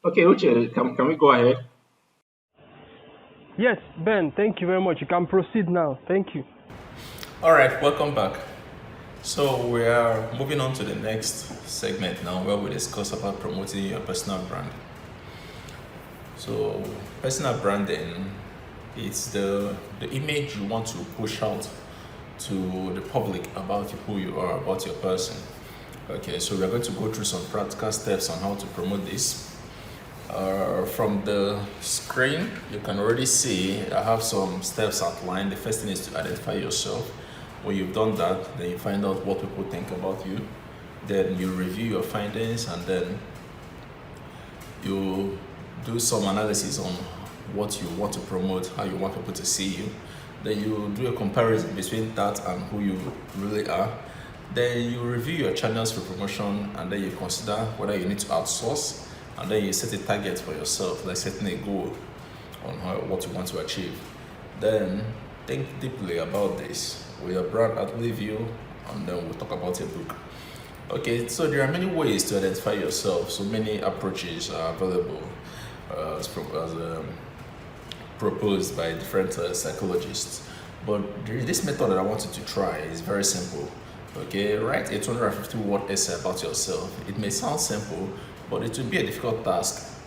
Okay, Uche, can we go ahead? Yes, Ben, thank you very much. You can proceed now. Thank you. All right, welcome back. So we are moving on to the next segment now where we discuss about promoting your personal brand. So personal branding is the image you want to push out to the public about who you are, about your person. Okay, so we're going to go through some practical steps on how to promote this. From the screen, you can already see I have some steps outlined. The first thing is to identify yourself. When you've done that, then you find out what people think about you. Then you review your findings, and then you do some analysis on what you want to promote, how you want people to see you. Then you do a comparison between that and who you really are. Then you review your channels for promotion, and then you consider whether you need to outsource, and then you set a target for yourself, like setting a goal on what you want to achieve. Then think deeply about this. Will your brand outlive you? And then we'll talk about a book. Okay, so there are many ways to identify yourself. So many approaches are available as proposed by different psychologists. But this method that I want you to try is very simple. Okay, write a 250 word essay about yourself. It may sound simple, but it will be a difficult task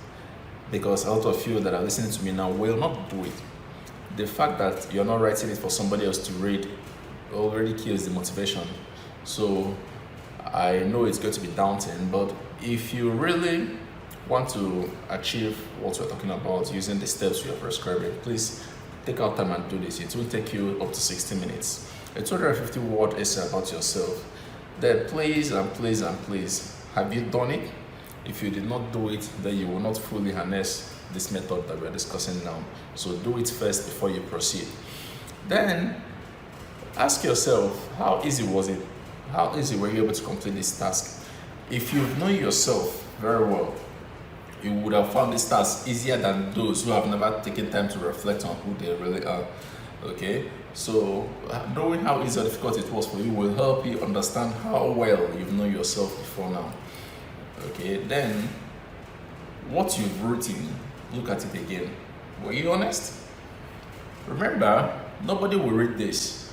because a lot of you that are listening to me now will not do it. The fact that you're not writing it for somebody else to read already kills the motivation. So I know it's going to be daunting, but if you really want to achieve what we're talking about using the steps we are prescribing, please take out time and do this. It will take you up to 60 minutes. A 250 word essay about yourself. Then please and please and please, have you done it? If you did not do it, then you will not fully harness this method that we're discussing now. So do it first before you proceed. Then ask yourself, how easy was it? How easy were you able to complete this task? If you know yourself very well, you would have found this task easier than those who have never taken time to reflect on who they really are. Okay, so knowing how easy or difficult it was for you will help you understand how well you know yourself before now. Okay, then what you've written, look at it again. Were you honest? Remember, nobody will read this.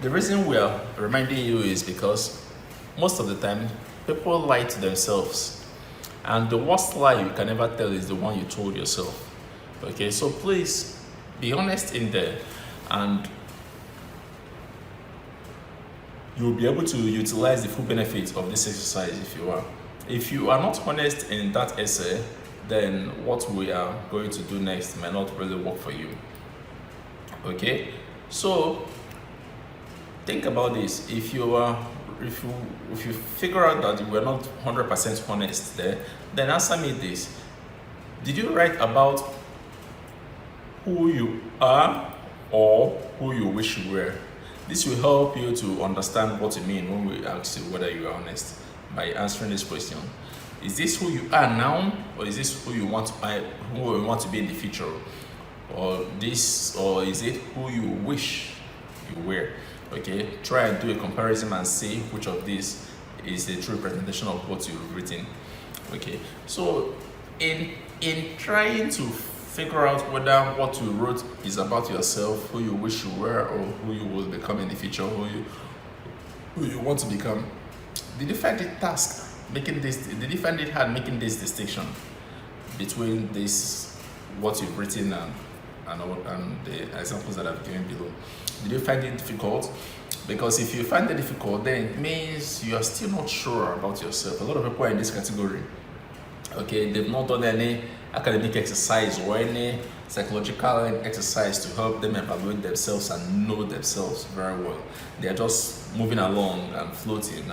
The reason we are reminding you is because most of the time people lie to themselves, and the worst lie you can ever tell is the one you told yourself. Okay, so please be honest in there, and you'll be able to utilize the full benefits of this exercise if you are. If you are not honest in that essay, then what we are going to do next may not really work for you. Okay, so think about this. If you figure out that you were not 100% honest there, then answer me this. Did you write about who you are or who you wish you were? This will help you to understand what you mean when we ask you whether you are honest by answering this question. Is this who you are now, or is this who you want to be in the future? Or is it who you wish you were? Okay, try and do a comparison and see which of these is a true representation of what you've written. Okay, so in trying to figure out whether what you wrote is about yourself, who you wish you were, or who you will become in the future, who you want to become, did you find it hard making this distinction between this, what you've written and the examples that I've given below? Did you find it difficult? Because if you find it difficult, then it means you are still not sure about yourself. A lot of people are in this category. Okay, they've not done any academic exercise or any psychological exercise to help them evaluate themselves and know themselves very well. They are just moving along and floating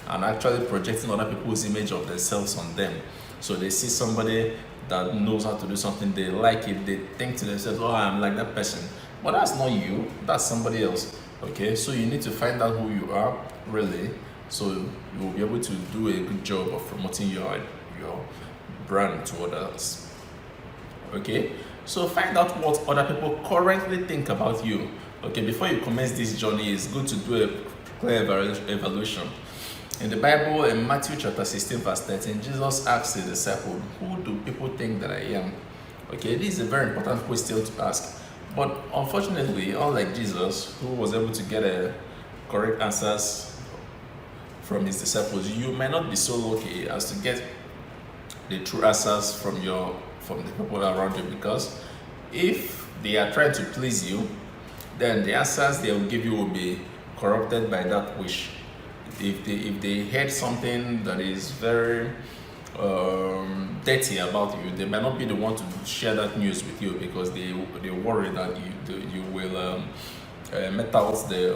and actually projecting other people's image of themselves on them. So they see somebody that knows how to do something, they like it, they think to themselves, oh, I'm like that person. But that's not you, that's somebody else. Okay, so you need to find out who you are really, so you'll be able to do a good job of promoting your brand to others. Okay, so find out what other people currently think about you. Okay, before you commence this journey, it's good to do a clear evaluation. In the Bible, in Matthew chapter 16, verse 13, Jesus asked his disciples, "Who do people think that I am?" Okay, this is a very important question to ask. But unfortunately, unlike Jesus, who was able to get a correct answers from his disciples, you might not be so lucky as to get the true answers from the people around you, because if they are trying to please you, then the answers they will give you will be corrupted by that wish. If they heard something that is very dirty about you, they might not be the one to share that news with you, because they worry that you will met out the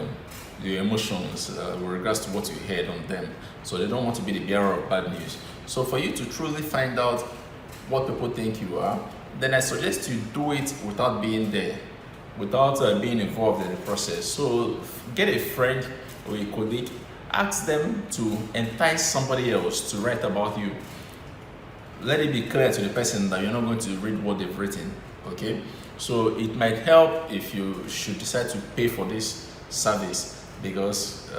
emotions with regards to what you heard on them. So they don't want to be the bearer of bad news. So for you to truly find out what people think you are, then I suggest you do it without being there, without being involved in the process. So get a friend or a colleague, ask them to entice somebody else to write about you. Let it be clear to the person that you're not going to read what they've written, okay? So it might help if you should decide to pay for this service, because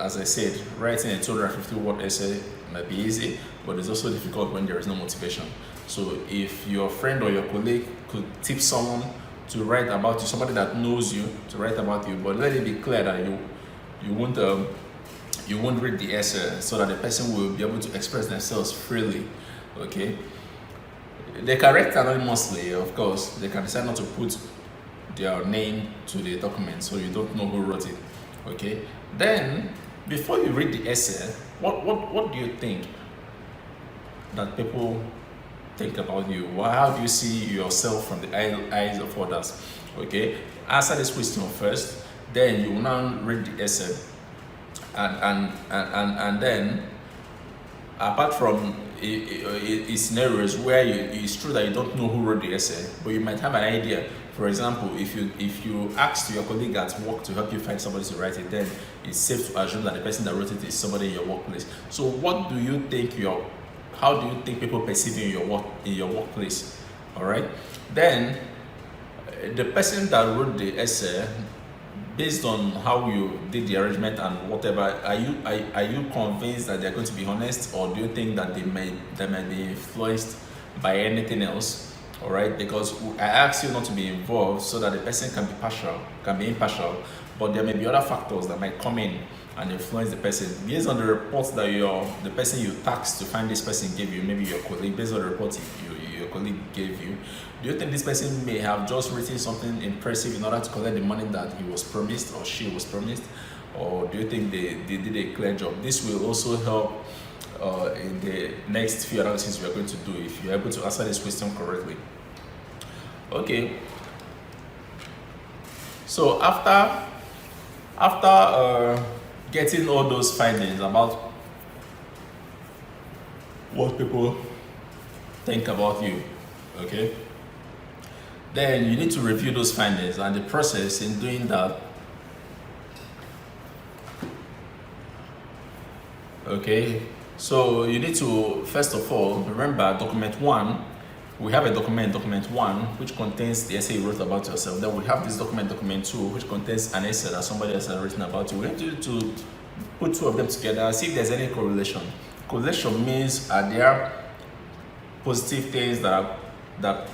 as I said, writing a 250-word essay might be easy, but it's also difficult when there is no motivation. So if your friend or your colleague could tip someone to write about you, somebody that knows you to write about you, but let it be clear that you won't read the essay, so that the person will be able to express themselves freely, okay? They can write anonymously, of course. They can decide not to put their name to the document, so you don't know who wrote it, okay? Then, before you read the essay, what do you think that people think about you? How do you see yourself from the eyes of others, okay? Answer this question first, then you will now read the essay. And then, apart from scenarios where it's true that you don't know who wrote the essay, but you might have an idea. For example, if you ask your colleague at work to help you find somebody to write it, then it's safe to assume that the person that wrote it is somebody in your workplace. So how do you think people perceive you in your workplace? All right. Then the person that wrote the essay, based on how you did the arrangement and whatever, are you convinced that they're going to be honest, or do you think that they might be influenced by anything else? All right, because I asked you not to be involved so that the person can be impartial, but there may be other factors that might come in and influence the person based on the reports that the person you tasked to find this person gave you, maybe your colleague, based on the reports your colleague gave you. Do you think this person may have just written something impressive in order to collect the money that he was promised or she was promised, or do you think they did a clear job? This will also help in the next few analyses we are going to do, if you're able to answer this question correctly. Okay. So after getting all those findings about what people think about you, okay, then you need to review those findings and the process in doing that. Okay, so you need to, first of all, remember document 1. We have a document 1, which contains the essay you wrote about yourself. Then we have this document 2, which contains an essay that somebody else has written about you. We need to put two of them together, see if there's any correlation. Correlation means, are there positive things that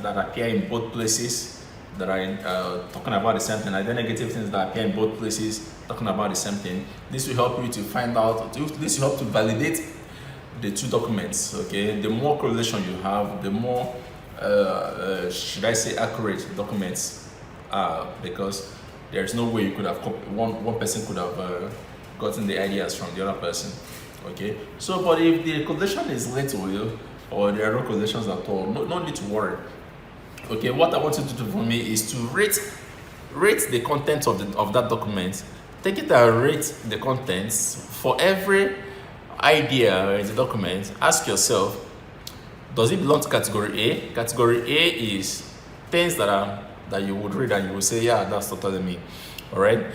appear in both places that are talking about the same thing? Are there negative things that appear in both places talking about the same thing? This will help you to find out, this will help to validate the two documents, okay? The more correlation you have, the more should I say accurate documents are, because there's no way you could have one person could have gotten the ideas from the other person, okay? So, but if the correlation is little or there are no correlations at all, no need to worry. Okay, what I want you to do for me is to rate the contents of that document. Take it and rate the contents for every idea in the document. Ask yourself, does it belong to category A? Category A is things that you would read and you would say, yeah, that's totally me. All right.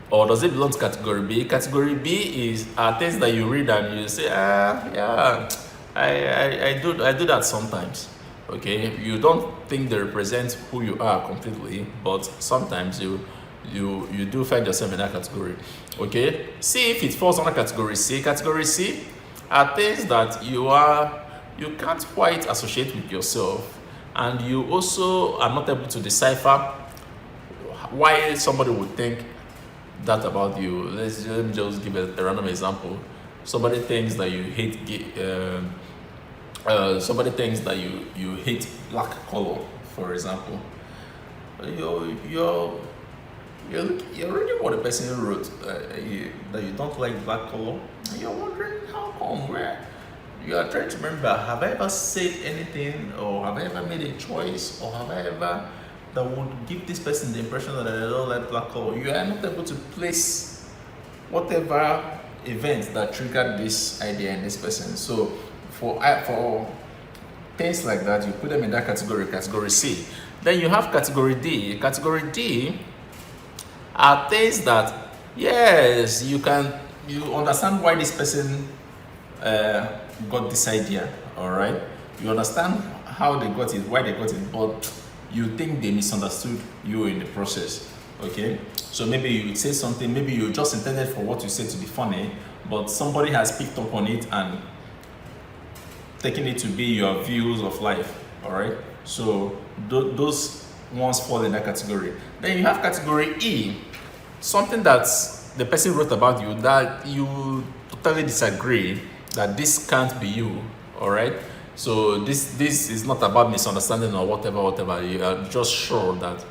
Or does it belong to category B? Category B is things that you read and you say, yeah, I do that sometimes. Okay, you don't think they represent who you are completely, but sometimes you you do find yourself in that category. Okay, see if it falls under category C. Category C are things that you can't quite associate with yourself, and you also are not able to decipher why somebody would think that about you. Let me just give a random example. Somebody thinks that you hate somebody thinks that you hate black color, for example. You're reading what the person wrote, that you don't like black color, and you're wondering how come. Where you are trying to remember, have I ever said anything, or have I ever made a choice, or have I ever that would give this person the impression that I don't like black color? You are not able to place whatever event that triggered this idea in this person. So for things like that, you put them in that category, category C. Then you have category D. Category D are things that, yes, you understand why this person got this idea, all right? You understand how they got it, why they got it, but you think they misunderstood you in the process, okay? So maybe you say something, maybe you just intended for what you said to be funny, but somebody has picked up on it and taken it to be your views of life, all right? So those ones fall in that category. Then you have category E, something that the person wrote about you that you totally disagree, that this can't be you, all right? So this is not about misunderstanding or whatever. You are just sure that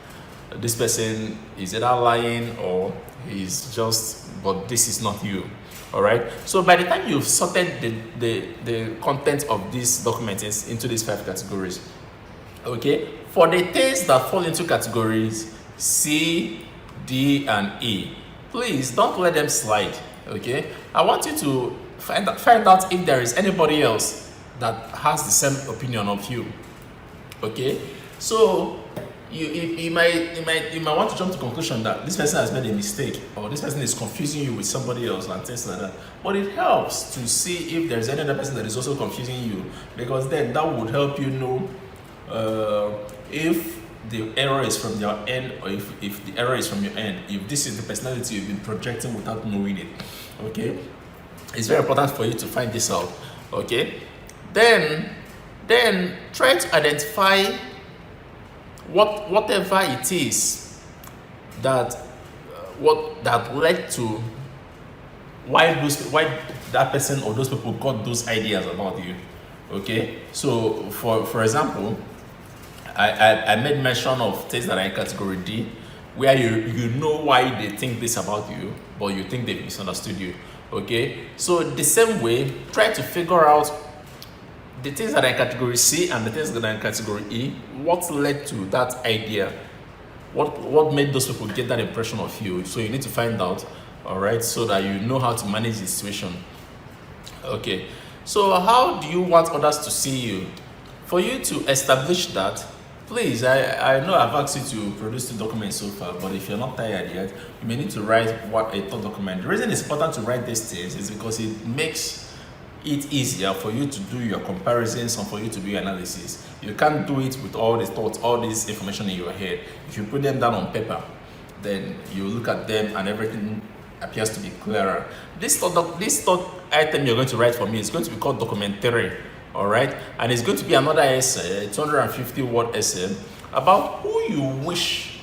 this person is either lying or he's just, but this is not you, all right? So by the time you've sorted the content of this document into these 5 categories, okay, for the things that fall into categories C, D, and E, please don't let them slide, okay? I want you to find out if there is anybody else that has the same opinion of you, okay? So you might want to jump to the conclusion that this person has made a mistake, or this person is confusing you with somebody else and things like that. But it helps to see if there's any other person that is also confusing you, because then that would help you know if the error is from your end, or if the error is from your end, if this is the personality you've been projecting without knowing it, okay? It's very important for you to find this out, okay? Then try to identify whatever it is that led to why that person or those people got those ideas about you, okay? So for example, I made mention of things that are in category D, where you know why they think this about you, but you think they misunderstood you, okay? So the same way, try to figure out the things that are in category C and the things that are in category E, what led to that idea, what made those people get that impression of you. So you need to find out, all right, so that you know how to manage the situation, okay? So how do you want others to see you? For you to establish that, please, I know I've asked you to produce the document so far, but if you're not tired yet, you may need to write a third document. The reason it's important to write these things is because it makes it easier for you to do your comparisons and for you to do your analysis. You can't do it with all these thoughts, all this information in your head. If you put them down on paper, then you look at them and everything appears to be clearer. This third item you're going to write for me is going to be called documentary, all right? And it's going to be another essay, a 250-word essay about who you wish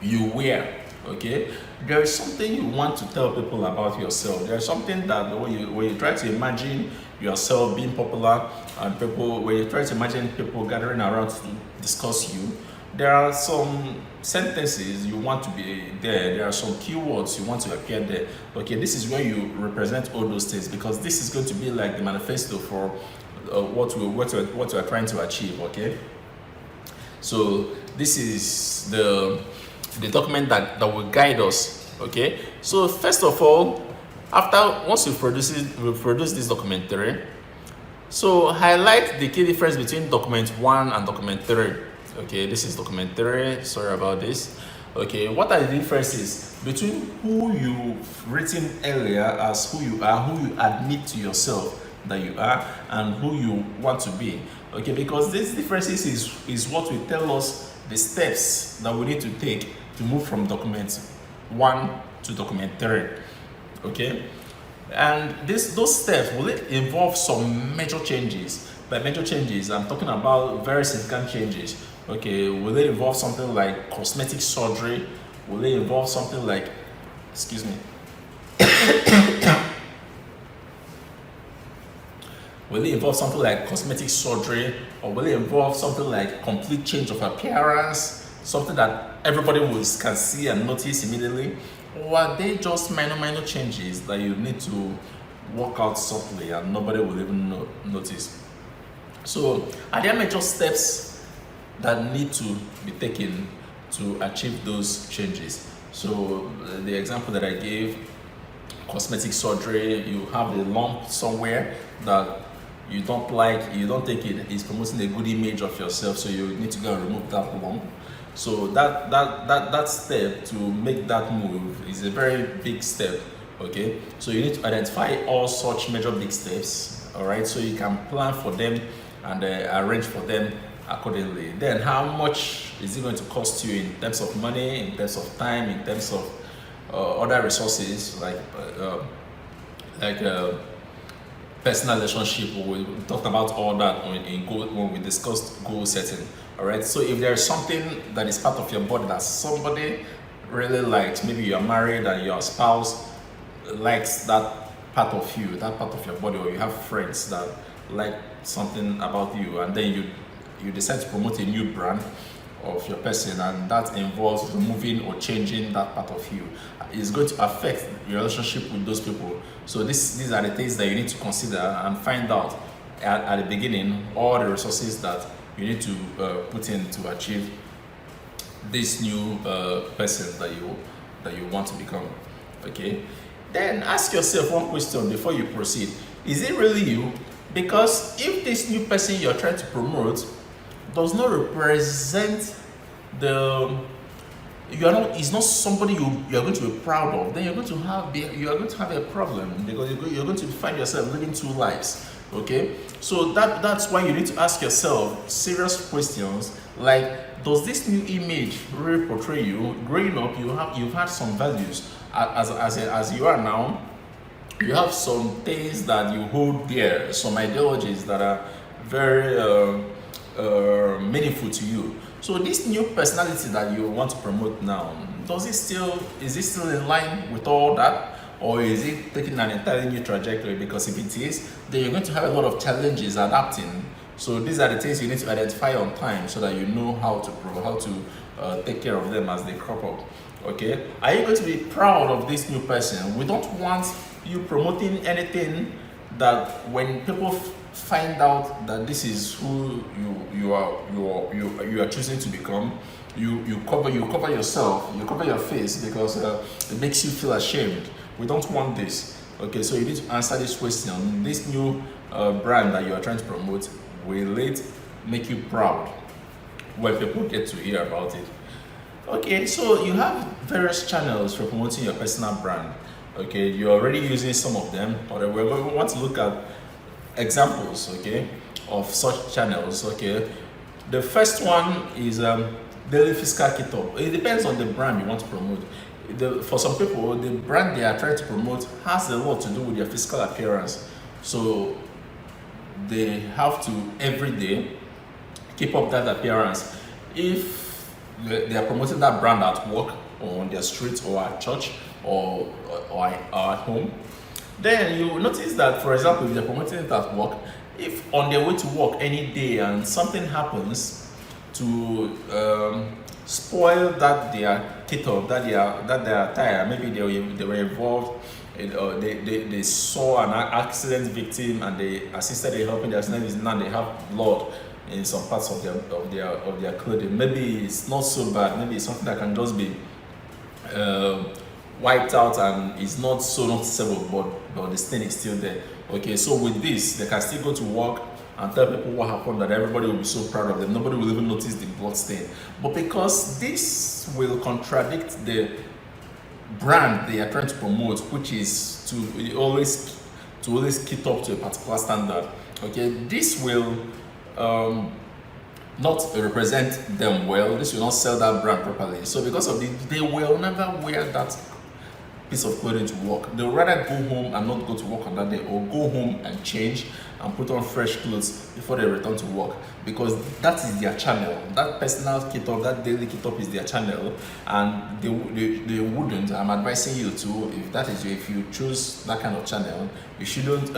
you were, okay? There is something you want to tell people about yourself. There's something that when you try to imagine yourself being popular, and when you try to imagine people gathering around to discuss you, there are some sentences you want to be there. There are some keywords you want to appear there. Okay, this is where you represent all those things, because this is going to be like the manifesto for what we are trying to achieve. Okay, so this is the document that will guide us. Okay, so first of all, once we've produced this documentary, so highlight the key difference between document 1 and document 3. Okay, this is document 3. Sorry about this. Okay, what are the differences between who you've written earlier as who you are, who you admit to yourself that you are, and who you want to be? Okay, because these differences is what will tell us the steps that we need to take to move from document 1 to document 3. Okay, and those steps, will it involve some major changes? By major changes, I'm talking about very significant changes. Okay, will it involve something like cosmetic surgery? Will it involve something like, excuse me, will it involve something like cosmetic surgery, or will it involve something like complete change of appearance, something that everybody can see and notice immediately? Or are they just minor changes that you need to work out subtly and nobody will even notice? So are there major steps that need to be taken to achieve those changes? So the example that I gave, cosmetic surgery, you have a lump somewhere that you don't like, you don't think it is promoting a good image of yourself, so you need to go and remove that lump. So that step to make that move is a very big step. Okay, so you need to identify all such major big steps, all right, so you can plan for them and arrange for them accordingly. Then how much is it going to cost you in terms of money, in terms of time, in terms of other resources like personal relationship? We talked about all that when we discussed goal setting. All right, so if there's something that is part of your body that somebody really likes, maybe you're married and your spouse likes that part of you, that part of your body, or you have friends that like something about you, and then you decide to promote a new brand of your person, and that involves removing or changing that part of you, it's going to affect your relationship with those people. So these are the things that you need to consider and find out at the beginning, all the resources that you need to put in to achieve this new person that you want to become. Okay, then ask yourself one question before you proceed: is it really you? Because if this new person you're trying to promote does not represent is not somebody you're going to be proud of, then you're going to have a problem, because you're going to find yourself living two lives. Okay, so that's why you need to ask yourself serious questions like, does this new image really portray you? Growing up, you've had some values as you are now. You have some things that you hold dear, some ideologies that are very meaningful to you. So this new personality that you want to promote now, is it still in line with all that, or is it taking an entirely new trajectory? Because if it is, then you're going to have a lot of challenges adapting. So these are the things you need to identify on time so that you know how to take care of them as they crop up. Okay, are you going to be proud of this new person? We don't want you promoting anything that when people find out that this is who you are choosing to become, you cover yourself, you cover your face, because it makes you feel ashamed. We don't want this. Okay, so you need to answer this question: this new brand that you are trying to promote, will it make you proud when people get to hear about it? Okay, so you have various channels for promoting your personal brand. Okay, you're already using some of them, but we want to look at examples, okay, of such channels. Okay, the first one is daily physical kit up. It depends on the brand you want to promote. For some people, the brand they are trying to promote has a lot to do with their physical appearance, so they have to every day keep up that appearance. If they are promoting that brand at work or on their street or at church or at home, then you will notice that, for example, if they're promoting it at work, if on their way to work any day and something happens to spoil that their kit up, that their attire, maybe they were involved, they saw an accident victim and they assisted in helping the accident, now they have blood in some parts of their clothing. Maybe it's not so bad, maybe it's something that can just be wiped out and it's not so noticeable, but the stain is still there. Okay, so with this, they can still go to work and tell people what happened, that everybody will be so proud of them. Nobody will even notice the blood stain. But because this will contradict the brand they are trying to promote, which is to always keep up to a particular standard, okay, this will not represent them well. This will not sell that brand properly. So because of this, they will never wear that piece of clothing to work. They'll rather go home and not go to work on that day, or go home and change and put on fresh clothes before they return to work, because that is their channel. That personal kit up, that daily kit up is their channel, and they wouldn't. I'm advising you to, if you choose that kind of channel, you shouldn't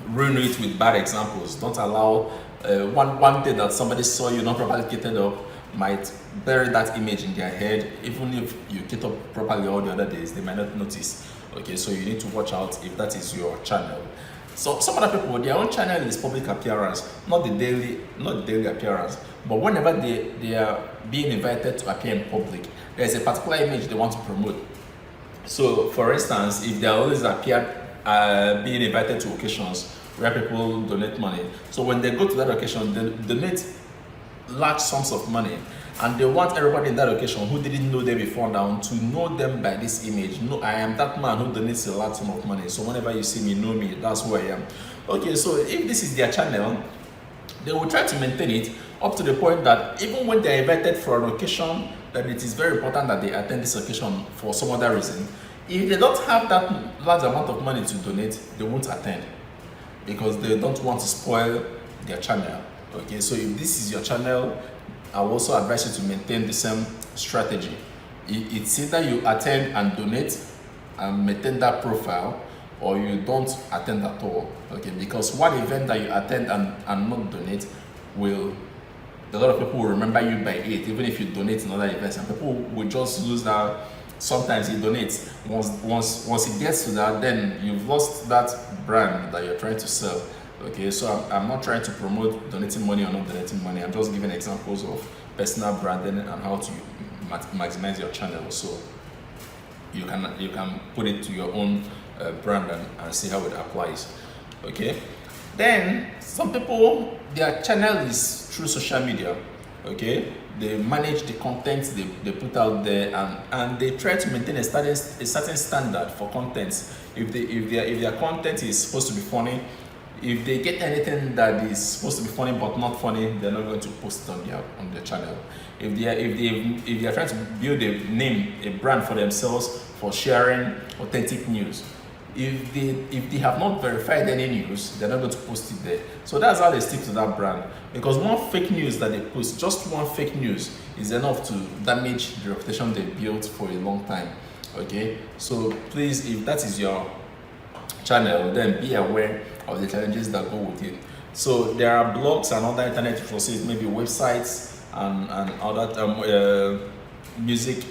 ruin it with bad examples. Don't allow one day that somebody saw you not properly kitted up might bury that image in their head. Even if you kit up properly all the other days, they might not notice. Okay, so you need to watch out if that is your channel. So some other people, their own channel is public appearance, not the daily appearance. But whenever they are being invited to appear in public, there's a particular image they want to promote. So for instance, if they are always being invited to occasions where people donate money, so when they go to that occasion, they donate large sums of money, and they want everybody in that occasion who didn't know them before now to know them by this image. No, I am that man who donates a large sum of money, so whenever you see me, know me, that's who I am. Okay, so if this is their channel, they will try to maintain it up to the point that even when they are invited for an occasion that it is very important that they attend this occasion for some other reason, if they don't have that large amount of money to donate, they won't attend, because they don't want to spoil their channel. Okay, so if this is your channel, I will also advise you to maintain the same strategy. It's either you attend and donate and maintain that profile, or you don't attend at all. Okay, because one event that you attend and not donate a lot of people will remember you by it, even if you donate in other events, and people will just lose that. Sometimes he donates. Once it gets to that, then you've lost that brand that you're trying to sell. Okay, so I'm not trying to promote donating money or not donating money. I'm just giving examples of personal branding and how to maximize your channel, so you can put it to your own brand and see how it applies. Okay, then some people, their channel is through social media. Okay, they manage the content they put out there, and they try to maintain a certain standard for content. If their content is supposed to be funny, if they get anything that is supposed to be funny but not funny, they're not going to post it on their channel. If they are trying to build a brand for themselves for sharing authentic news, if they have not verified any news, they're not going to post it there. So that's how they stick to that brand, because one fake news that they post, just one fake news, is enough to damage the reputation they built for a long time. Okay, so please, if that is your channel, then be aware of the challenges that go with it. So there are blogs and other internet resources, maybe websites and other music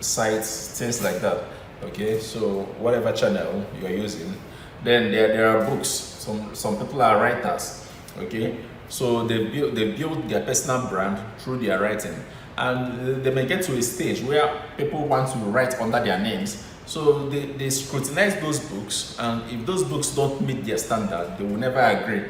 sites, things like that. Okay, so whatever channel you are using, then there are books. Some people are writers. Okay, so they build their personal brand through their writing, and they may get to a stage where people want to write under their names. So they scrutinize those books, and if those books don't meet their standard, they will never agree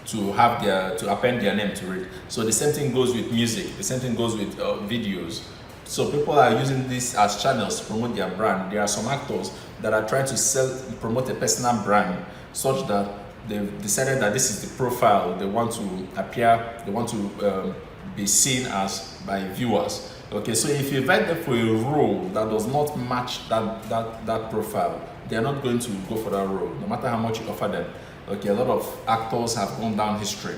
to append their name to it. So the same thing goes with music. The same thing goes with videos. So people are using this as channels to promote their brand. There are some actors that are trying to promote a personal brand, such that they've decided that this is the profile they want to appear, they want to be seen as by viewers. Okay, so if you invite them for a role that does not match that profile, they are not going to go for that role, no matter how much you offer them. Okay, a lot of actors have gone down history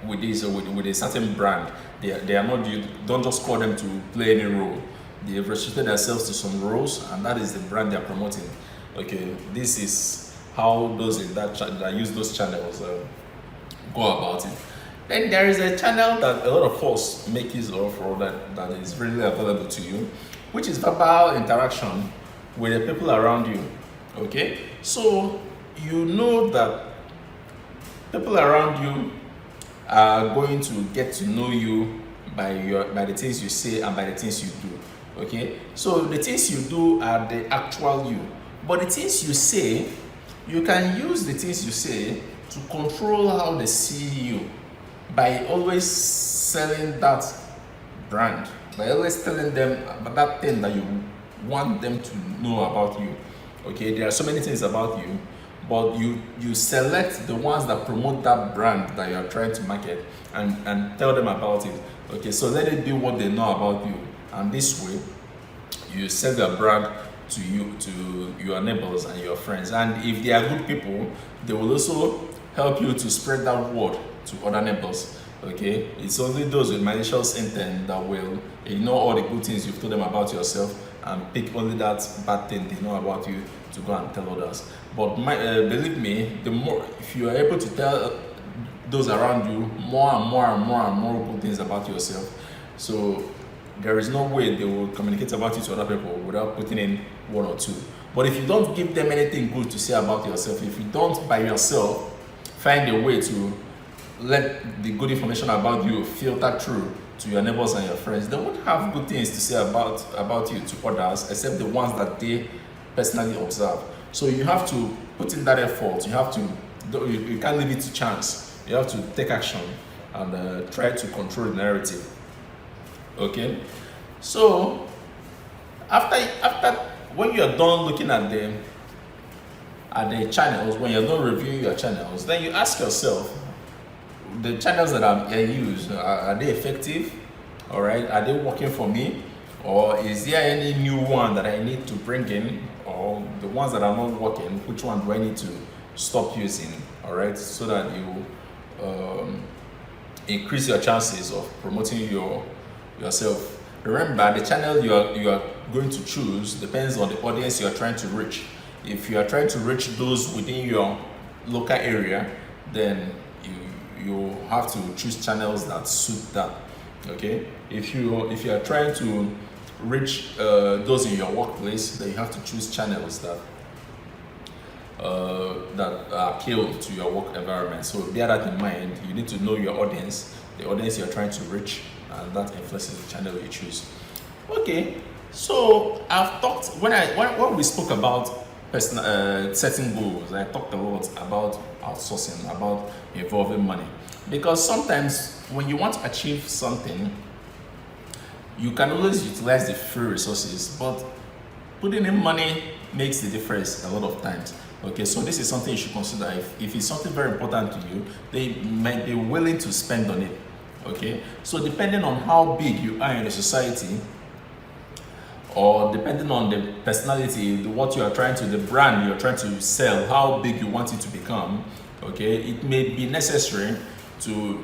with this, with a certain brand. They are not. You don't just call them to play any role. They have restricted themselves to some roles, and that is the brand they are promoting. Okay, this is how those in that use those channels go about it. Then there is a channel that a lot of us make use of, or that is really available to you, which is verbal interaction with the people around you. Okay, so you know that people around you are going to get to know you by the things you say and by the things you do. Okay, so the things you do are the actual you, but the things you say, you can use the things you say to control how they see you, by always selling that brand, by always telling them about that thing that you want them to know about you. Okay, there are so many things about you, but you select the ones that promote that brand that you are trying to market, and tell them about it. Okay, so let it be what they know about you, and this way you sell your brand to your neighbors and your friends. And if they are good people, they will also help you to spread that word to other neighbors. Okay, it's only those with malicious intent that will ignore all the good things you've told them about yourself and pick only that bad thing they know about you to go and tell others. But believe me, the more, if you are able to tell those around you more and more good things about yourself, so there is no way they will communicate about you to other people without putting in one or two. But if you don't give them anything good to say about yourself, if you don't by yourself find a way to let the good information about you filter through to your neighbors and your friends, they won't have good things to say about you to others except the ones that they personally observe. So you have to put in that effort. You have to, you can't leave it to chance. You have to take action and try to control the narrative. Okay, so after when you are done looking at the channels, when you're done reviewing your channels, then you ask yourself, the channels that I use, are they effective? All right, are they working for me? Or is there any new one that I need to bring in? Or the ones that are not working, which one do I need to stop using? All right, so that you increase your chances of promoting yourself. Remember, the channel you are going to choose depends on the audience you are trying to reach. If you are trying to reach those within your local area, then you have to choose channels that suit that. Okay, if you are trying to reach those in your workplace, then you have to choose channels that appeal to your work environment. So bear that in mind. You need to know your audience, the audience you're trying to reach, and that influences the channel you choose. Okay, so I've talked when we spoke about setting goals. I talked a lot about outsourcing, about involving money, because sometimes when you want to achieve something, you can always utilize the free resources, but putting in money makes the difference a lot of times. Okay, so this is something you should consider. If it's something very important to you, they might be willing to spend on it. Okay, so depending on how big you are in the society, or depending on the personality, what you are trying to, the brand you're trying to sell, how big you want it to become, okay, it may be necessary to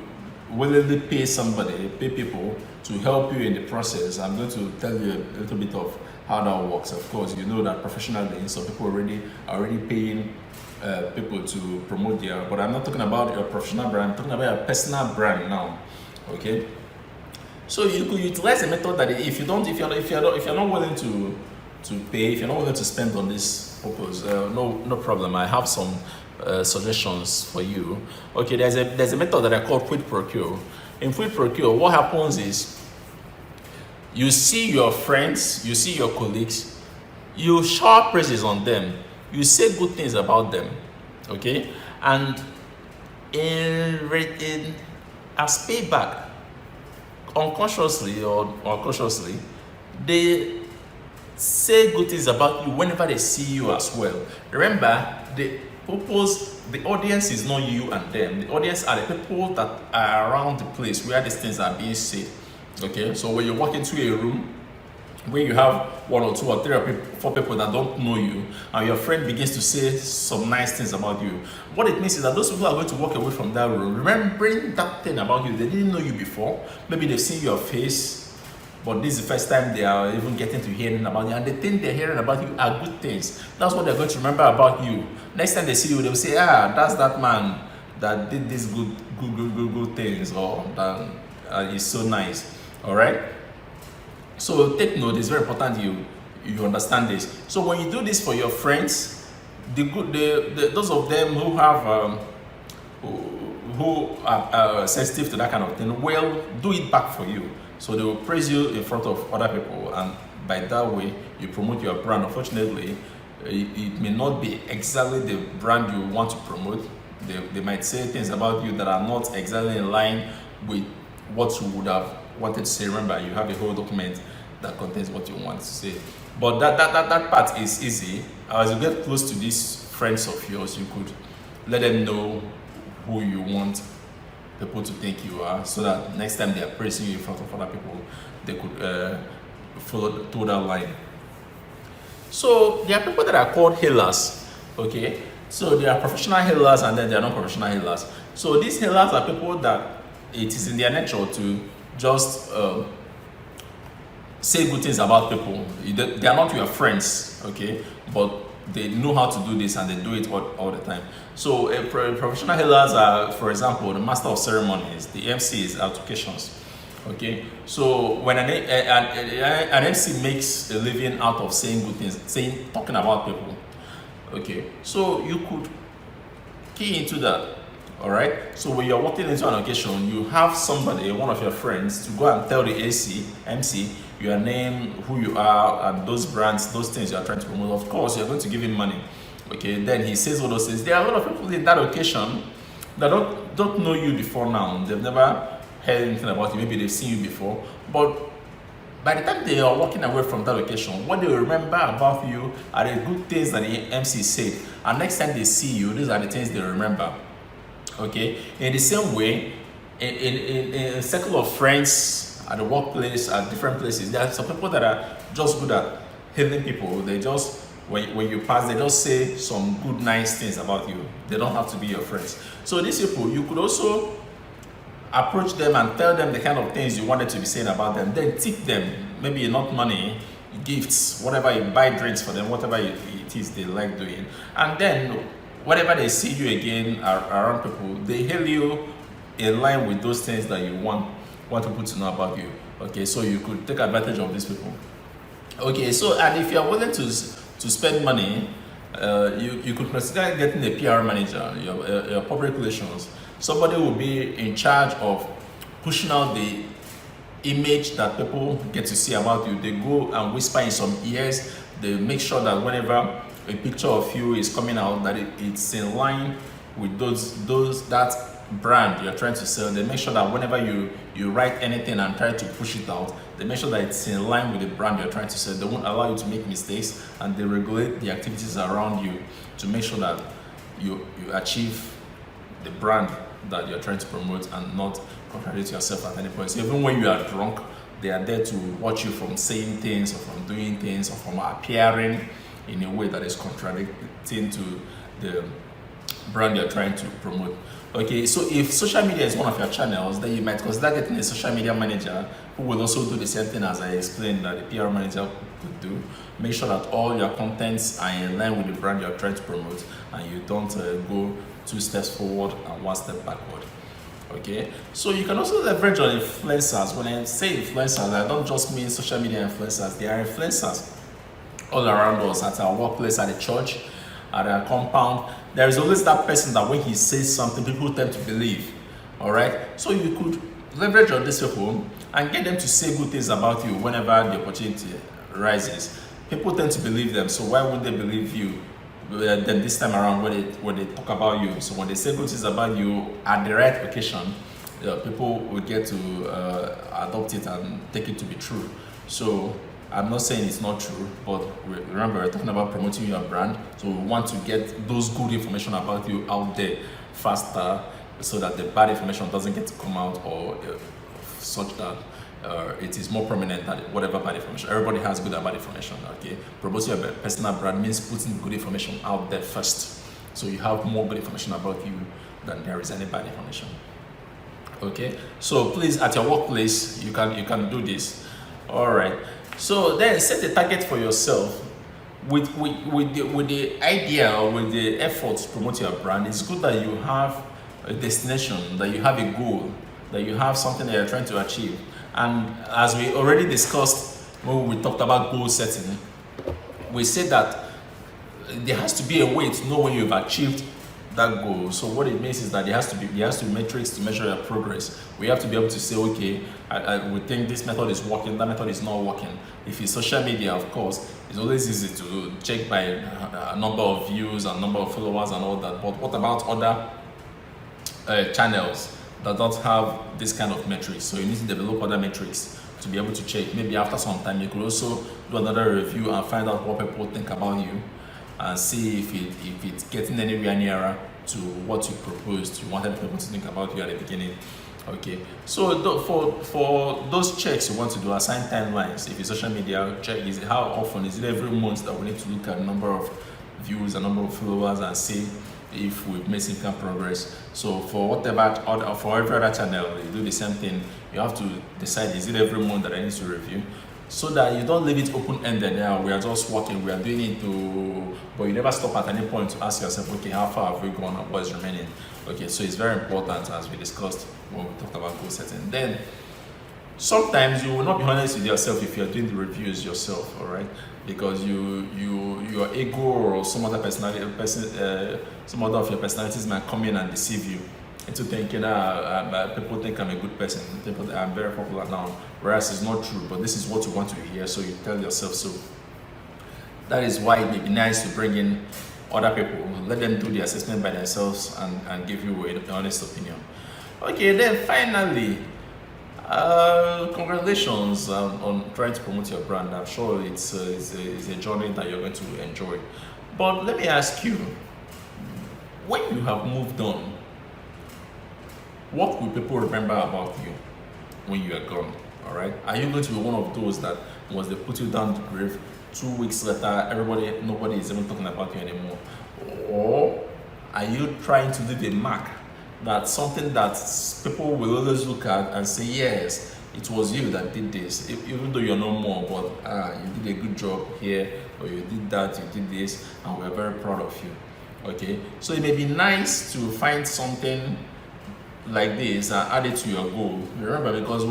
willingly pay people to help you in the process. I'm going to tell you a little bit of how that works. Of course, you know that professionally, some people are already paying people to promote their, but I'm not talking about your professional brand, I'm talking about a personal brand now. Okay, so you could utilize a method that if you're not willing to pay, if you're not willing to spend on this purpose, no problem. I have some suggestions for you. Okay, there's a method that I call quid pro quo. In quid pro quo, what happens is you see your friends, you see your colleagues, you shower praises on them, you say good things about them, okay, and as payback, unconsciously or consciously, they say good things about you whenever they see you as well. Remember, the audience is not you and them. The audience are the people that are around the place where these things are being said. Okay, so when you walk into a room where you have 1 or 2 or 3 or 4 people that don't know you, and your friend begins to say some nice things about you, what it means is that those people are going to walk away from that room remembering that thing about you. They didn't know you before. Maybe they've seen your face, but this is the first time they are even getting to hearing about you, and the thing they're hearing about you are good things. That's what they're going to remember about you. Next time they see you, they'll say, that's that man that did these good things, or that is so nice. All right, so take note. It's very important you understand this. So when you do this for your friends, those of them who have who are sensitive to that kind of thing will do it back for you. So they will praise you in front of other people, and by that way you promote your brand. Unfortunately, it may not be exactly the brand you want to promote. They might say things about you that are not exactly in line with what you would have wanted to say. Remember, you have a whole document that contains what you want to say. But that part is easy. As you get close to this friends of yours, you could let them know who you want people to think you are, so that next time they are praising you in front of other people, they could follow through that line. So there are people that are called healers, okay? So there are professional healers and then there are non-professional healers. So these healers are people that it is in their nature to just say good things about people. They are not your friends, okay? But they know how to do this and they do it all the time. So professional healers are, for example, the master of ceremonies, the MCs, altercations. Okay, so when an MC makes a living out of saying good things, talking about people, okay, so you could key into that. All right, so when you're walking into an occasion, you have somebody, one of your friends, to go and tell the MC your name, who you are, and those brands, those things you are trying to promote. Of course, you're going to give him money. Okay, then he says all those things. There are a lot of people in that occasion that don't know you before now. They've never heard anything about you. Maybe they've seen you before, but by the time they are walking away from that occasion, what they will remember about you are the good things that the MC said. And next time they see you, these are the things they remember. Okay, in the same way, in a circle of friends at the workplace, at different places, there are some people that are just good at hailing people. They just, when you pass, they just say some good, nice things about you. They don't have to be your friends. So these people, you could also approach them and tell them the kind of things you wanted to be saying about them. Then tip them, maybe not money, gifts, whatever, you buy drinks for them, whatever it is they like doing. And then whenever they see you again around people, they hail you in line with those things that you want people to know about you. Okay, so you could take advantage of these people. Okay, so and if you are willing to spend money, you could consider getting a PR manager, your public relations. Somebody will be in charge of pushing out the image that people get to see about you. They go and whisper in some ears. They make sure that whenever a picture of you is coming out, that it's in line with that brand you're trying to sell. They make sure that whenever you write anything and try to push it out, they make sure that it's in line with the brand you're trying to sell. They won't allow you to make mistakes, and they regulate the activities around you to make sure that you achieve the brand that you're trying to promote and not contradict yourself at any point. So even when you are drunk, they are there to watch you from saying things or from doing things or from appearing in a way that is contradicting to the brand you're trying to promote. Okay, so if social media is one of your channels, then you might consider getting a social media manager who will also do the same thing as I explained that the PR manager could do. Make sure that all your contents are in line with the brand you're trying to promote and you don't go 2 steps forward and 1 step backward. Okay, so you can also leverage on influencers. When I say influencers, I don't just mean social media influencers. They are influencers all around us, at our workplace, at the church, at our compound. There is always that person that when he says something, people tend to believe. All right, so you could leverage on these people and get them to say good things about you whenever the opportunity rises. People tend to believe them, so why would they believe you then this time around when they talk about you? So when they say good things about you at the right occasion, people will get to adopt it and take it to be true. So I'm not saying it's not true, but remember, we're talking about promoting your brand. So we want to get those good information about you out there faster, so that the bad information doesn't get to come out, or such that it is more prominent than whatever bad information. Everybody has good and bad information. Okay, promoting your personal brand means putting good information out there first, so you have more good information about you than there is any bad information. Okay, so please, at your workplace, you can do this. All right. So then set a target for yourself with the idea or with the efforts to promote your brand. It's good that you have a destination, that you have a goal, that you have something that you're trying to achieve. And as we already discussed when we talked about goal setting, we said that there has to be a way to know when you've achieved that goal. So what it means is that there has to be metrics to measure your progress. We have to be able to say, okay, we think this method is working, that method is not working. If it's social media, of course, it's always easy to check by a number of views and number of followers and all that. But what about other channels that don't have this kind of metrics? So you need to develop other metrics to be able to check. Maybe after some time, you could also do another review and find out what people think about you and see if it's getting anywhere nearer to what you proposed, you wanted people to think about you at the beginning. Okay, so for those checks you want to do, assign timelines. If it's social media, check is how often is it every month that we need to look at number of views and number of followers and see if we've made significant progress. So for every other channel, you do the same thing. You have to decide, is it every month that I need to review, so that you don't leave it open-ended. Now we are just working, we are doing it but you never stop at any point to ask yourself, okay, how far have we gone and what is remaining? Okay, so it's very important, as we discussed when we talked about goal setting. Then sometimes you will not be honest with yourself if you're doing the reviews yourself, all right? Because your ego or some other some other of your personalities might come in and deceive you into thinking people think I'm a good person, people I'm very popular now, whereas it's not true. But this is what you want to hear, so you tell yourself so. That is why it may be nice to bring in other people, let them do the assessment by themselves and give you an honest opinion. Okay, then finally, congratulations on trying to promote your brand. I'm sure it's a journey that you're going to enjoy. But let me ask you, when you have moved on, what will people remember about you when you are gone? All right, are you going to be one of those that once they put you down the grave, 2 weeks later, nobody is even talking about you anymore? Or are you trying to leave a mark, that something that people will always look at and say, yes, it was you that did this, even though you're no more, but you did a good job here, or you did that, you did this, and we're very proud of you. Okay, so it may be nice to find something like this and add it to your goal. Remember, because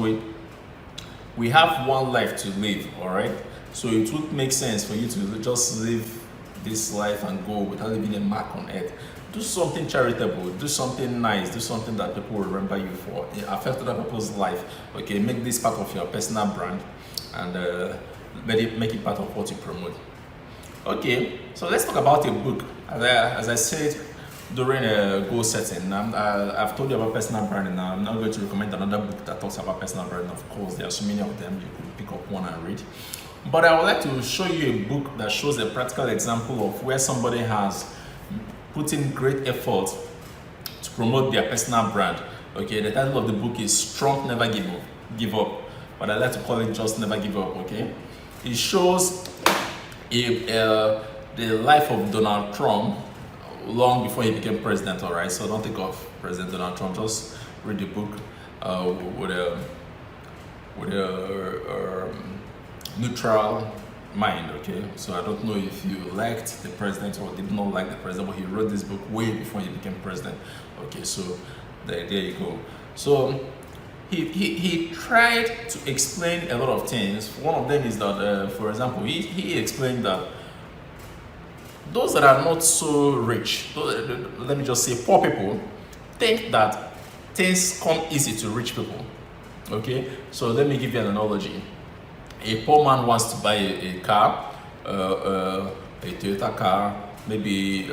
we have one life to live, all right? So it would make sense for you to just live this life and go without leaving a mark on it. Do something charitable, do something nice, do something that people will remember you for. It affects other people's life. Okay, make this part of your personal brand and make it part of what you promote. Okay, so let's talk about a book. As I said during goal setting, I've told you about personal branding. Now I'm not going to recommend another book that talks about personal branding. Of course, there are so many of them. You could pick up one and read. But I would like to show you a book that shows a practical example of where somebody has put in great effort to promote their personal brand. Okay, the title of the book is Strong Never Give Up, but I like to call it just Never Give Up. Okay, it shows the life of Donald Trump long before he became president. All right, so don't think of President Donald Trump, just read the book with a neutral mind. Okay, so I don't know if you liked the president or did not like the president, but he wrote this book way before he became president. Okay, so there you go. So he tried to explain a lot of things. One of them is that, for example, he explained that those that are not so rich, let me just say poor people, think that things come easy to rich people. Okay, so let me give you an analogy. A poor man wants to buy a car, a Toyota car, maybe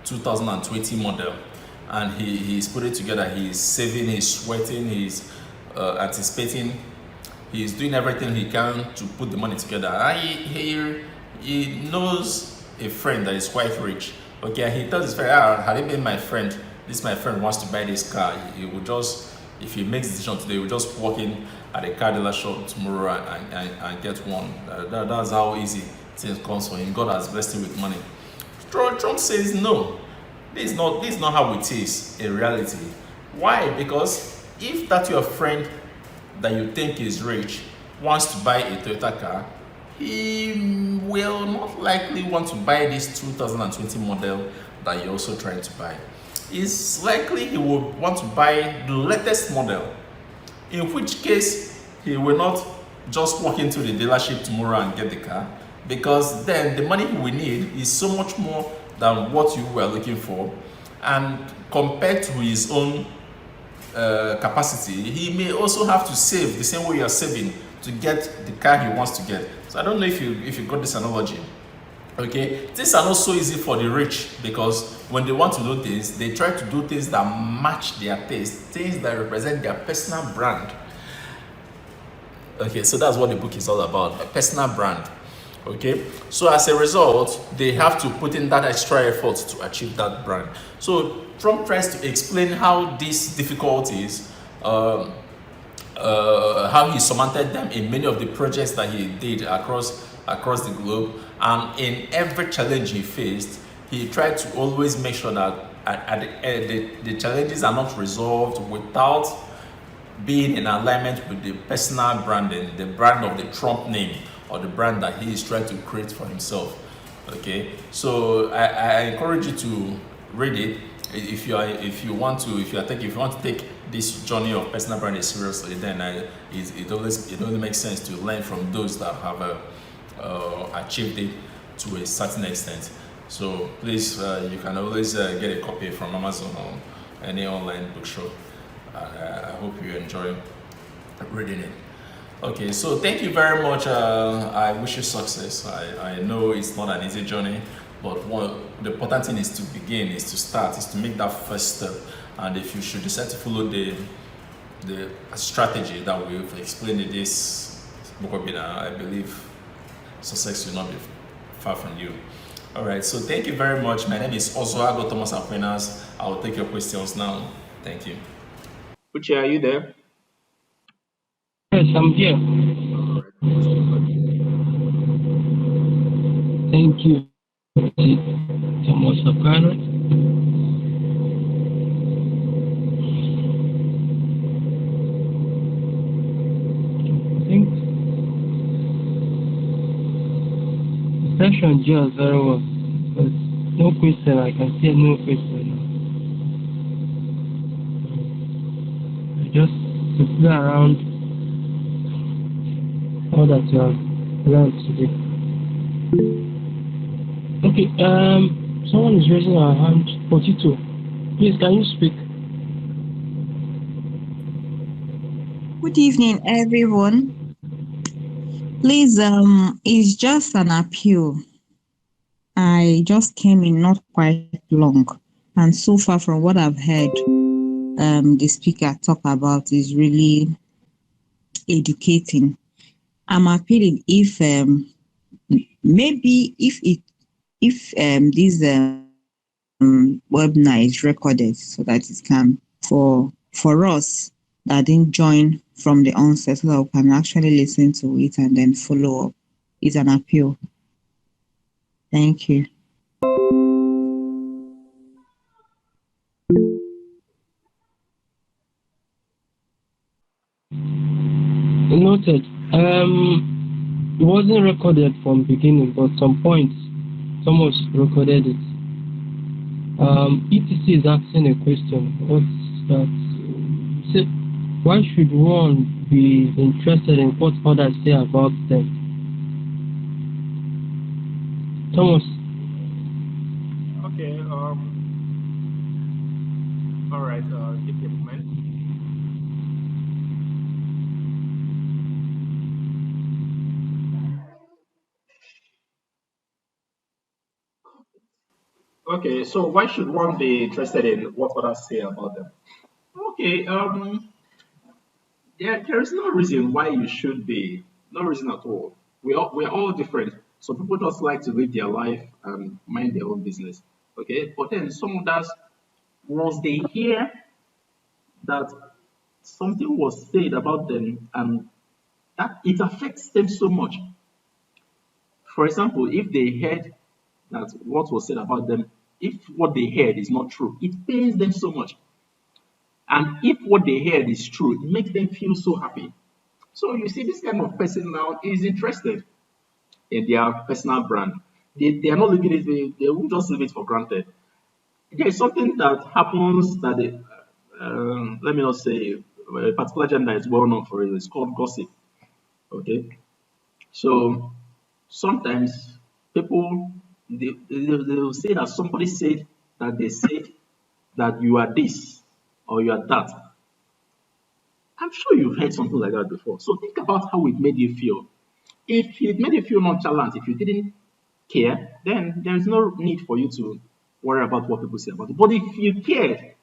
2020 model, and he's put it together. He's saving, he's sweating, he's anticipating, he's doing everything he can to put the money together. And he knows a friend that is quite rich. Okay, he tells his friend, had it been my friend, my friend wants to buy this car, he would just, if he makes a decision today, he will just walk in at a car dealer shop tomorrow and get one. That's how easy things comes for him. God has blessed him with money. Trump says no. This is not how it is in reality. Why? Because if that your friend that you think is rich wants to buy a Toyota car, he will not likely want to buy this 2020 model that you're also trying to buy. It's likely he will want to buy the latest model, in which case he will not just walk into the dealership tomorrow and get the car, because then the money he will need is so much more than what you were looking for, and compared to his own capacity, he may also have to save the same way you are saving to get the car he wants to get. So I don't know if you got this analogy. Okay, things are not so easy for the rich, because when they want to do things, they try to do things that match their taste, things that represent their personal brand. Okay, so that's what the book is all about, a personal brand. Okay, so as a result, they have to put in that extra effort to achieve that brand. So Trump tries to explain how these difficulties, how he surmounted them in many of the projects that he did across the globe, and in every challenge he faced, he tried to always make sure that at the end, the challenges are not resolved without being in alignment with the personal branding, the brand of the Trump name, or the brand that he is trying to create for himself. Okay, so I encourage you to read it if you want to take this journey of personal branding seriously. Then it only makes sense to learn from those that have achieved it to a certain extent. So please, you can always get a copy from Amazon or any online bookshop. I hope you enjoy reading it. Okay, so thank you very much. I wish you success. I know it's not an easy journey, but the important thing is to begin, is to start, is to make that first step. And if you should decide to follow the strategy that we've explained in this book webinar, I believe success will not be far from you. All right, so thank you very much. My name is Ozoago Thomas Aquinas. I will take your questions now. Thank you. Uche, are you there? Yes, I'm here. All right. Thank you, Thomas Aquinas. I think the session just very well. But no question, I can see no question. I just consider around all that you have learned today. Okay, someone is raising our hand. 42. Please, can you speak? Good evening, everyone. Please, it's just an appeal. I just came in not quite long, and so far from what I've heard, the speaker talk about is really educating. I'm appealing if maybe if this webinar is recorded so that it can for us that didn't join from the onset, so that we can actually listen to it and then follow up. It's an appeal. Thank you. Noted. It wasn't recorded from beginning, but some points, someone recorded it. ETC is asking a question. What's that? Say, why should one be interested in what others say about them? Thomas. Okay. All right. Give me a moment. Okay. So why should one be interested in what others say about them? Okay. There is no reason why you should be. No reason at all. We're all different. Some people just like to live their life and mind their own business. Okay. But then some others, once they hear that something was said about them and that it affects them so much. For example, if they heard that what was said about them, if what they heard is not true, it pains them so much. And if what they heard is true, it makes them feel so happy. So you see, this kind of person now is interested in their personal brand. They are not leaving it, they won't just leave it for granted. There is something that happens that let me not say a particular gender is well known for it. It's called gossip. Okay, so sometimes people they will say that somebody said that they said that you are this or you are that. I'm sure you've heard something like that before. So think about how it made you feel. If it made you feel nonchalant, if you didn't care, then there's no need for you to worry about what people say about it. But if you cared,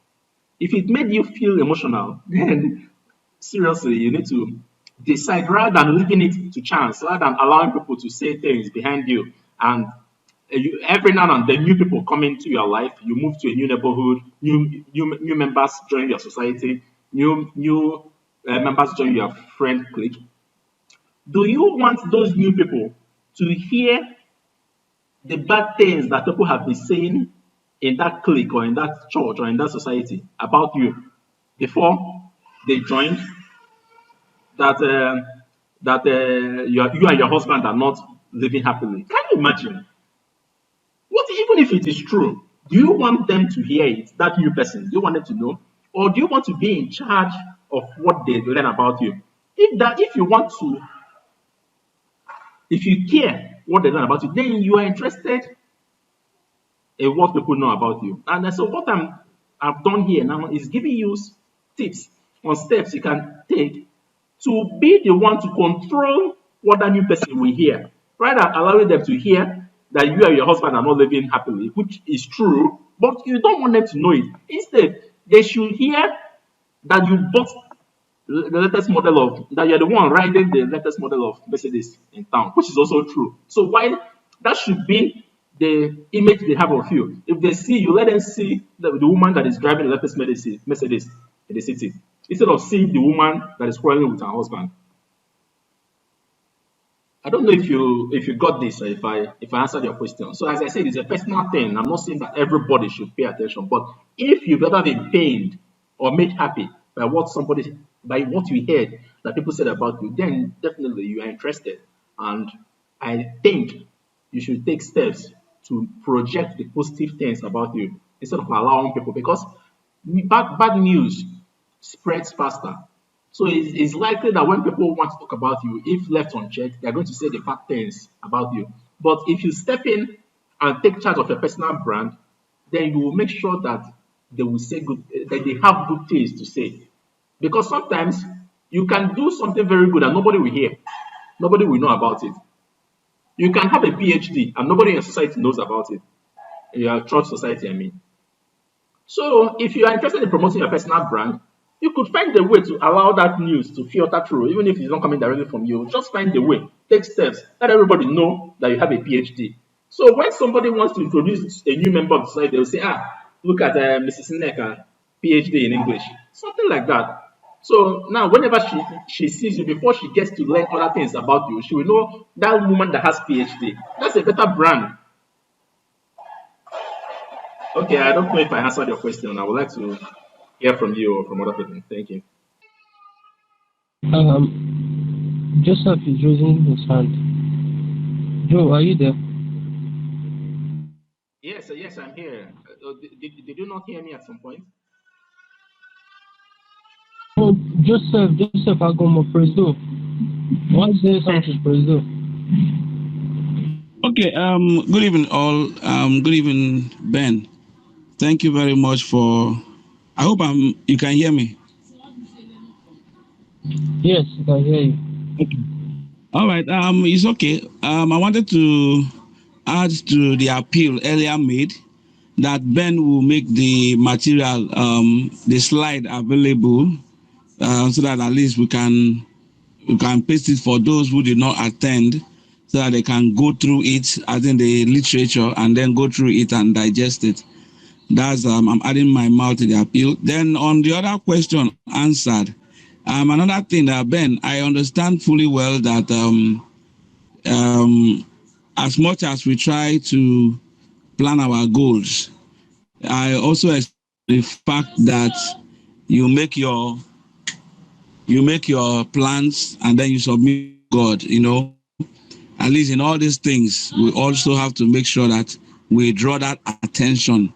if it made you feel emotional, then seriously, you need to decide rather than leaving it to chance, rather than allowing people to say things behind you. And every now and then, new people come into your life. You move to a new neighborhood, new members join your society, new members join your friend clique. Do you want those new people to hear the bad things that people have been saying in that clique or in that church or in that society about you before they joined? That you and your husband are not living happily. Can you imagine? What even if it is true? Do you want them to hear it? That new person, do you want them to know, or do you want to be in charge of what they learn about you? If you want to, if you care what they learn about you, then you are interested what people know about you. And so what I've done here now is giving you tips on steps you can take to be the one to control what that new person will hear, rather than allowing them to hear that you and your husband are not living happily, which is true, but you don't want them to know it. Instead, they should hear that you bought the latest model of, that you're the one riding the latest model of Mercedes in town, which is also true. So why that should be the image they have of you. If they see you, let them see the woman that is driving the latest Mercedes in the city, instead of seeing the woman that is quarreling with her husband. I don't know if you got this or if I answered your question. So as I said, it's a personal thing. I'm not saying that everybody should pay attention, but if you've ever been pained or made happy by what you heard that people said about you, then definitely you are interested. And I think you should take steps to project the positive things about you instead of allowing people, because bad news spreads faster. So it's likely that when people want to talk about you, if left unchecked, they're going to say the bad things about you. But if you step in and take charge of your personal brand, then you will make sure that they will say good, that they have good things to say. Because sometimes you can do something very good and nobody will hear, nobody will know about it. You can have a PhD and nobody in your society knows about it, in your church society, I mean. So if you are interested in promoting your personal brand, you could find a way to allow that news to filter through, even if it's not coming directly from you. Just find a way, take steps, let everybody know that you have a PhD. So when somebody wants to introduce a new member of society, they'll say, look at Mrs. Nneka, PhD in English, something like that. So now, whenever she sees you, before she gets to learn other things about you, she will know that woman that has PhD. That's a better brand. Okay, I don't know if I answered your question. I would like to hear from you or from other people. Thank you. Joseph is raising his hand. Joe, are you there? Yes, I'm here. Did you not hear me at some point? Oh, Joseph Agomo Presto. Why say something, Presto? Okay, good evening all. Good evening, Ben. Thank you very much for. I hope you can hear me. Yes, I can hear you. Okay. All right. It's okay. I wanted to add to the appeal earlier made that Ben will make the material, the slide available, so that at least we can paste it for those who did not attend, so that they can go through it, as in the literature, and then go through it and digest it. That's I'm adding my mouth to the appeal. Then on the other question answered, another thing that Ben, I understand fully well that as much as we try to plan our goals, I also expect the fact that you make your plans and then you submit God. At least in all these things, we also have to make sure that we draw that attention,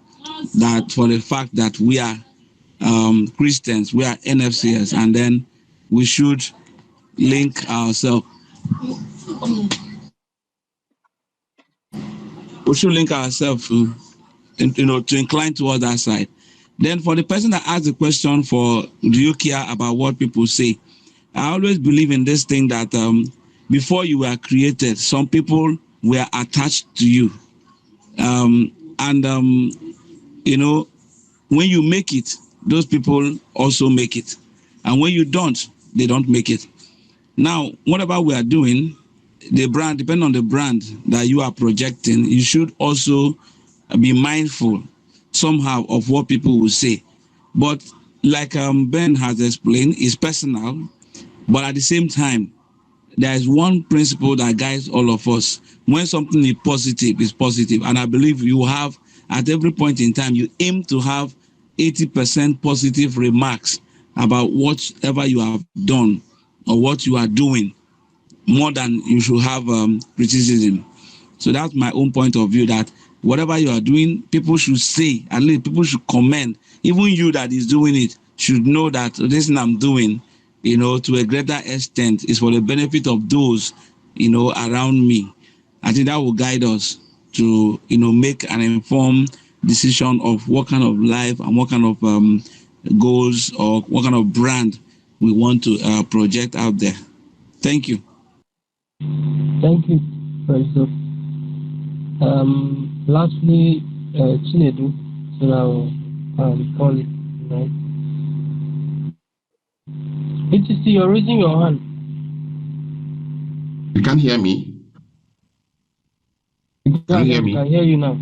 that for the fact that we are Christians, we are NFCS, and then we should link ourselves. We should link ourselves, to incline towards that side. Then for the person that asked the question for, do you care about what people say? I always believe in this thing that before you were created, some people were attached to you. And when you make it, those people also make it. And when you don't, they don't make it. Now, whatever we are doing, the brand, depending on the brand that you are projecting, you should also be mindful somehow of what people will say. But like Ben has explained, it's personal, but at the same time, there is one principle that guides all of us. When something is positive, it's positive. And I believe you have, at every point in time, you aim to have 80% positive remarks about whatever you have done or what you are doing, more than you should have criticism. So that's my own point of view, that whatever you are doing, people should say, at least people should comment. Even you that is doing it should know that this thing I'm doing, to a greater extent is for the benefit of those, around me. I think that will guide us to, make an informed decision of what kind of life and what kind of goals or what kind of brand we want to project out there. Thank you. Thank you, Professor. Lastly, Chinedu, so now call it right. BTC, you're raising your hand. You can hear me? Can you hear me? Can hear you now.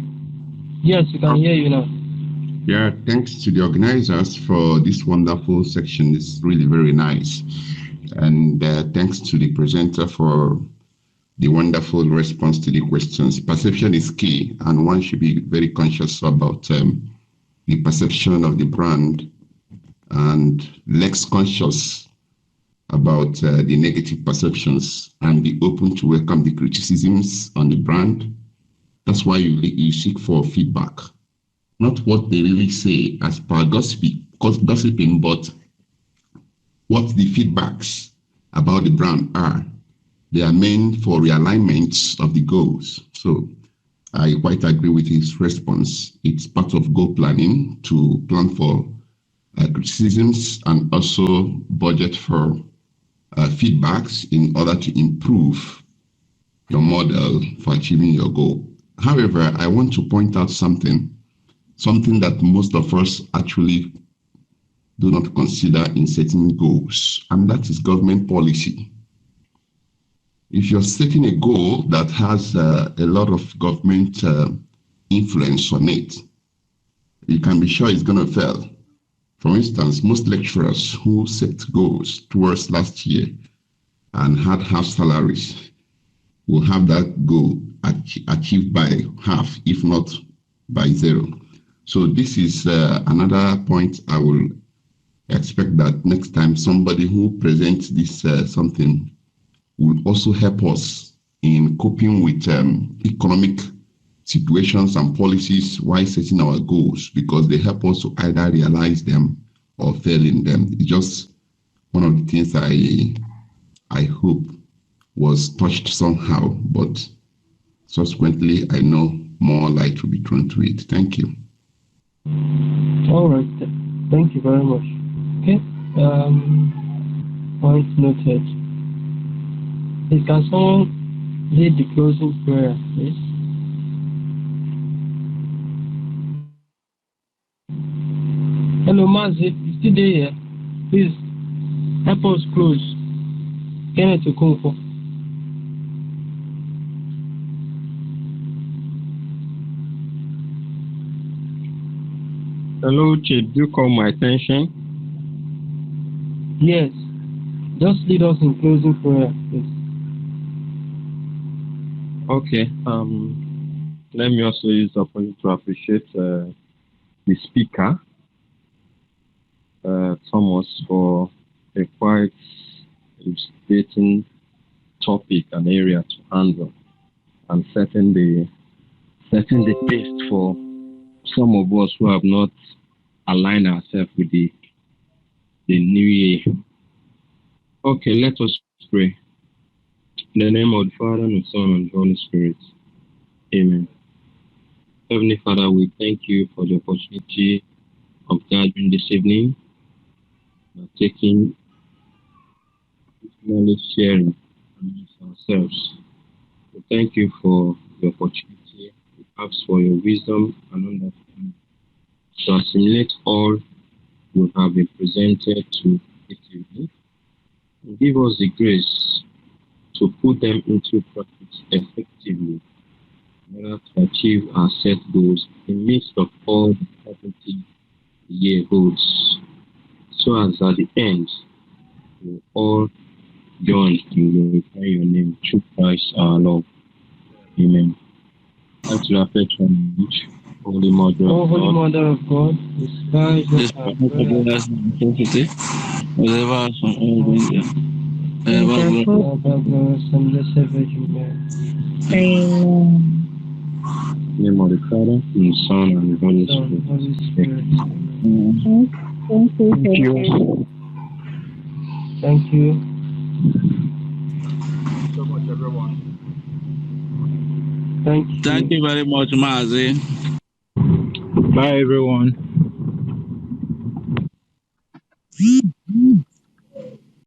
Yes, we can hear you now. Yeah, thanks to the organizers for this wonderful section. It's really very nice. And thanks to the presenter for the wonderful response to the questions. Perception is key, and one should be very conscious about the perception of the brand and less conscious about the negative perceptions, and be open to welcome the criticisms on the brand. That's why you seek for feedback, not what they really say as per gossiping, but what the feedbacks about the brand are. They are meant for realignments of the goals. So I quite agree with his response. It's part of goal planning to plan for criticisms and also budget for feedbacks in order to improve your model for achieving your goal. However, I want to point out something that most of us actually do not consider in setting goals, and that is government policy. If you're setting a goal that has a lot of government influence on it, you can be sure it's going to fail. For instance, most lecturers who set goals towards last year and had half salaries will have that goal achieved by half, if not by zero. So this is another point I will expect that next time somebody who presents this something will also help us in coping with economic situations and policies while setting our goals, because they help us to either realize them or fail in them. It's just one of the things I hope was touched somehow, but subsequently I know more light will be thrown to it. Thank you. All right. Thank you very much. Okay. Point noted. Please, can someone lead the closing prayer, please? Hello, Mazi. You still there? Yeah? Please help us close. Kenneth Okonkwo. Hello, Chief. Do you call my attention? Yes. Just lead us in closing prayer, please. Okay. Let me also use the opportunity to appreciate the speaker, Thomas, for a quite illustrating topic and area to handle, and setting the taste for some of us who have not aligned ourselves with the new year. Okay, let us pray. In the name of the Father, and the Son, and the Holy Spirit. Amen. Heavenly Father, we thank you for the opportunity of gathering this evening, taking knowledge sharing amongst ourselves. We thank you for the opportunity. We ask for your wisdom and understanding to assimilate all you have been presented to this evening. Give us the grace to put them into practice effectively in order to achieve our set goals in the midst of all the uncertainty the year holds, so as at the end we all join in glorifying your name through Christ our Lord. Amen. Thanks to our patronage, Holy Mother O of Holy God, Mother of God, despise This not our prophet prayer. us in necessity, deliver us from all danger. Thank Ever you, glorious. Lord. Father, glorious and blessed Virgin Mary, Amen. in the name of the Father, and the Son, and the Holy Son, Spirit. Holy Spirit. Thank you, Thank you. Thank you. Thank you so much, everyone. Thank Thank you. you very much, Mazi. Bye, everyone.